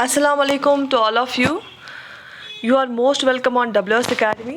Assalamu alaikum to all of you. You are most welcome on WS Academy.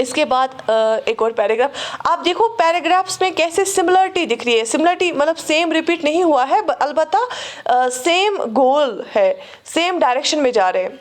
اس کے بعد ایک اور paragraph. آپ دیکھو پیراگرافس میں کیسے سملرٹی دکھ رہی ہے. سملرٹی مطلب سیم ریپیٹ نہیں ہوا ہے, البتہ سیم گول ہے, سیم ڈائریکشن میں جا رہے ہیں.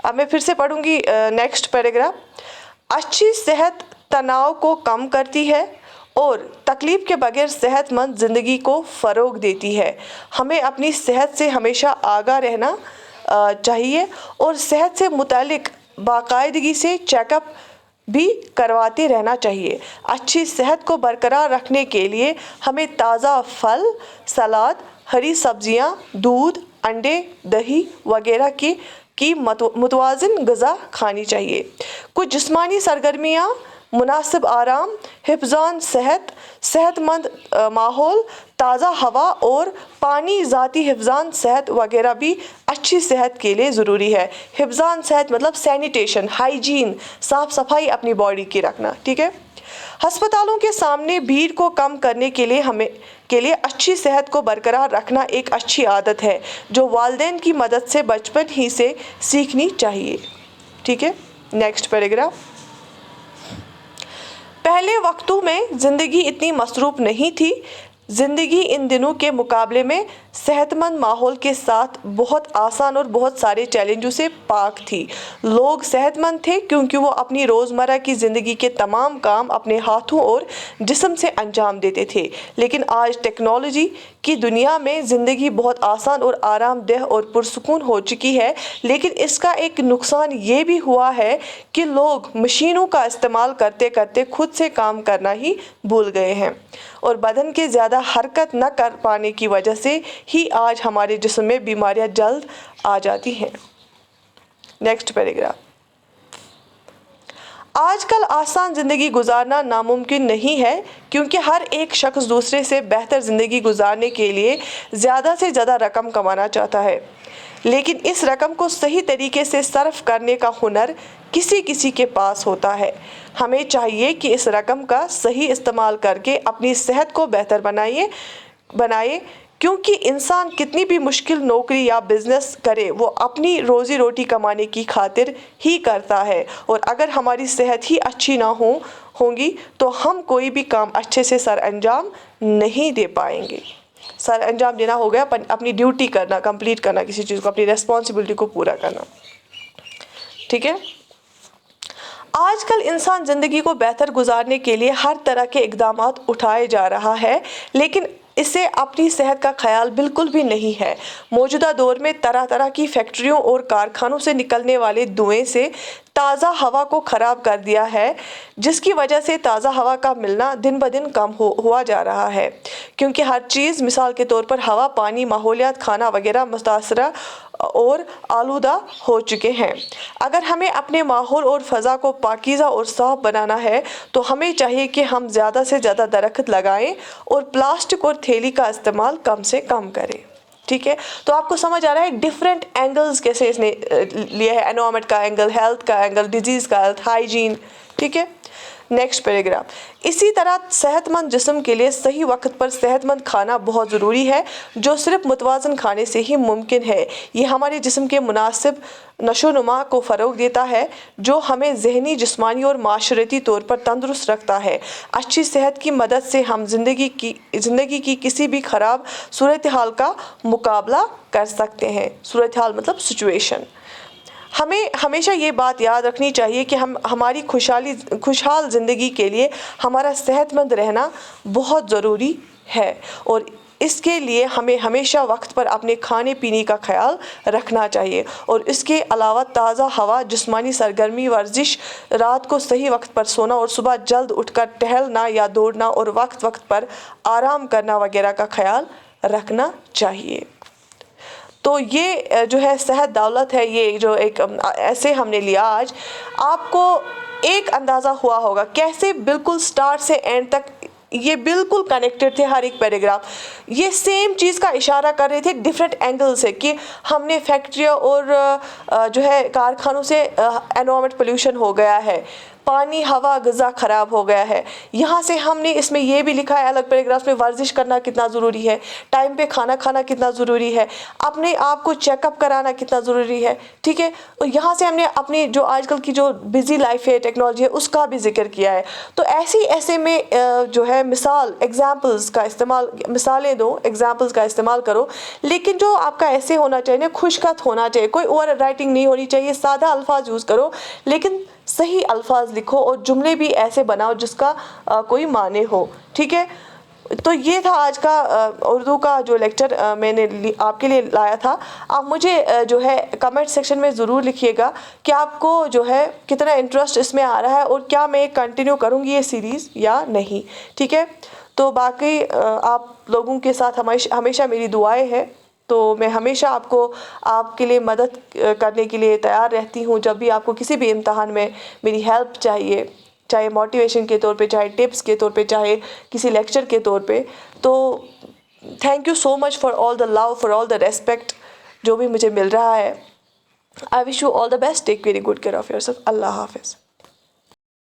اب میں پھر سے پڑھوں گی نیکسٹ پیراگراف. اچھی صحت تناؤ کو کم کرتی ہے اور تکلیف کے بغیر صحت مند زندگی کو فروغ دیتی ہے. ہمیں اپنی صحت سے ہمیشہ آگاہ رہنا چاہیے اور صحت سے متعلق باقاعدگی سے چیک اپ بھی کرواتے رہنا چاہیے. اچھی صحت کو برقرار رکھنے کے لیے ہمیں تازہ پھل، سلاد، ہری سبزیاں، دودھ، انڈے، دہی وغیرہ کی متوازن غذا کھانی چاہیے. کچھ جسمانی سرگرمیاں، مناسب آرام، حفظان صحت، صحت مند ماحول، تازہ ہوا اور پانی، ذاتی حفظان صحت وغیرہ بھی اچھی صحت کے لیے ضروری ہے. حفظان صحت مطلب سینیٹیشن، ہائیجین، صاف صفائی اپنی باڈی کی رکھنا. ٹھیک ہے. ہسپتالوں کے سامنے بھیڑ کو کم کرنے کے لیے اچھی صحت کو برقرار رکھنا ایک اچھی عادت ہے جو والدین کی مدد سے بچپن ہی سے سیکھنی چاہیے. ٹھیک ہے. Next paragraph. پہلے وقتوں میں زندگی اتنی مصروف نہیں تھی. زندگی ان دنوں کے مقابلے میں صحت مند ماحول کے ساتھ بہت آسان اور بہت سارے چیلنجوں سے پاک تھی. لوگ صحت مند تھے کیونکہ وہ اپنی روزمرہ کی زندگی کے تمام کام اپنے ہاتھوں اور جسم سے انجام دیتے تھے. لیکن آج ٹیکنالوجی کی دنیا میں زندگی بہت آسان اور آرام دہ اور پرسکون ہو چکی ہے. لیکن اس کا ایک نقصان یہ بھی ہوا ہے کہ لوگ مشینوں کا استعمال کرتے کرتے خود سے کام کرنا ہی بھول گئے ہیں اور بدن کے زیادہ حرکت نہ کر پانے کی وجہ سے ہی آج ہمارے جسم میں بیماریاں جلد آ جاتی ہیں. Next paragraph. آج کل آسان زندگی گزارنا ناممکن نہیں ہے کیونکہ ہر ایک شخص دوسرے سے بہتر زندگی گزارنے کے لیے زیادہ سے زیادہ رقم کمانا چاہتا ہے. لیکن اس رقم کو صحیح طریقے سے صرف کرنے کا ہنر کسی کے پاس ہوتا ہے. ہمیں چاہیے کہ اس رقم کا صحیح استعمال کر کے اپنی صحت کو بہتر بنائے کیونکہ انسان کتنی بھی مشکل نوکری یا بزنس کرے وہ اپنی روزی روٹی کمانے کی خاطر ہی کرتا ہے اور اگر ہماری صحت ہی اچھی نہ ہوگی تو ہم کوئی بھی کام اچھے سے سر انجام نہیں دے پائیں گے. سر انجام دینا ہو گیا اپنی ڈیوٹی کرنا، کمپلیٹ کرنا کسی چیز کو، اپنی ریسپانسبلٹی کو پورا کرنا. ٹھیک ہے. آج کل انسان زندگی کو بہتر گزارنے کے لیے ہر طرح کے اقدامات اٹھائے جا رہا ہے لیکن اسے اپنی صحت کا خیال بالکل بھی نہیں ہے. موجودہ دور میں طرح طرح کی فیکٹریوں اور کارخانوں سے نکلنے والے دھوئیں سے تازہ ہوا کو خراب کر دیا ہے جس کی وجہ سے تازہ ہوا کا ملنا دن بدن کم ہوا جا رہا ہے کیونکہ ہر چیز، مثال کے طور پر ہوا، پانی، ماحولیات، کھانا وغیرہ متاثرہ اور آلودہ ہو چکے ہیں. اگر ہمیں اپنے ماحول اور فضا کو پاکیزہ اور صاف بنانا ہے تو ہمیں چاہیے کہ ہم زیادہ سے زیادہ درخت لگائیں اور پلاسٹک اور تھیلی کا استعمال کم سے کم کریں. ٹھیک ہے. تو آپ کو سمجھ آ رہا ہے ڈفرینٹ اینگلز کیسے اس نے لیا ہے. انوائرمنٹ کا اینگل، ہیلتھ کا اینگل، ڈیزیز کا ہیلتھ، ہائیجین. ٹھیک ہے. Next paragraph. اسی طرح صحت مند جسم کے لیے صحیح وقت پر صحت مند کھانا بہت ضروری ہے جو صرف متوازن کھانے سے ہی ممکن ہے. یہ ہمارے جسم کے مناسب نشو و نما کو فروغ دیتا ہے جو ہمیں ذہنی، جسمانی اور معاشرتی طور پر تندرست رکھتا ہے. اچھی صحت کی مدد سے ہم زندگی کی کسی بھی خراب صورتحال کا مقابلہ کر سکتے ہیں. صورتحال مطلب سچویشن. ہمیں ہمیشہ یہ بات یاد رکھنی چاہیے کہ ہماری خوشحال زندگی کے لیے ہمارا صحت مند رہنا بہت ضروری ہے اور اس کے لیے ہمیں ہمیشہ وقت پر اپنے کھانے پینے کا خیال رکھنا چاہیے اور اس کے علاوہ تازہ ہوا، جسمانی سرگرمی، ورزش، رات کو صحیح وقت پر سونا اور صبح جلد اٹھ کر ٹہلنا یا دوڑنا اور وقت پر آرام کرنا وغیرہ کا خیال رکھنا چاہیے. تو یہ جو ہے صحت دولت ہے. یہ جو ایک ایسے ہم نے لیا آج، آپ کو ایک اندازہ ہوا ہوگا کیسے بالکل سٹارٹ سے اینڈ تک یہ بالکل کنیکٹڈ تھے. ہر ایک پیراگراف یہ سیم چیز کا اشارہ کر رہے تھے ڈفرینٹ اینگل سے کہ ہم نے فیکٹریوں اور جو ہے کارخانوں سے انوائرمنٹ پولیوشن ہو گیا ہے. پانی ہوا غذا خراب ہو گیا ہے. یہاں سے ہم نے اس میں یہ بھی لکھا ہے الگ پیراگراف میں ورزش کرنا کتنا ضروری ہے, ٹائم پہ کھانا کھانا کتنا ضروری ہے, اپنے آپ کو چیک اپ کرانا کتنا ضروری ہے. ٹھیک ہے, اور یہاں سے ہم نے اپنی جو آج کل کی جو بزی لائف ہے, ٹیکنالوجی ہے, اس کا بھی ذکر کیا ہے. تو ایسے میں جو ہے ایگزامپلز کا استعمال, مثالیں دو, ایگزامپلز کا استعمال کرو, لیکن جو آپ کا ایسے ہونا چاہیے خوش خط ہونا چاہیے, کوئی اوور رائٹنگ نہیں ہونی چاہیے, سادہ الفاظ یوز کرو لیکن صحیح الفاظ لکھو اور جملے بھی ایسے بناؤ جس کا کوئی معنی ہو. ٹھیک ہے, تو یہ تھا آج کا اردو کا جو لیکچر میں نے آپ کے لیے لایا تھا. آپ مجھے جو ہے کمنٹ سیکشن میں ضرور لکھیے گا کہ آپ کو جو ہے کتنا انٹرسٹ اس میں آ رہا ہے اور کیا میں کنٹینیو کروں گی یہ سیریز یا نہیں. ٹھیک ہے, تو باقی آپ لوگوں کے ساتھ ہمیشہ میری دعائیں ہیں, تو میں ہمیشہ آپ کے لیے مدد کرنے کے لیے تیار رہتی ہوں. جب بھی آپ کو کسی بھی امتحان میں میری ہیلپ چاہیے, چاہے موٹیویشن کے طور پہ, چاہے ٹپس کے طور پہ, چاہے کسی لیکچر کے طور پہ, تو thank you so much for all the love, for all the respect جو بھی مجھے مل رہا ہے. I wish you all the best. Take very good care of yourself. اللہ حافظ.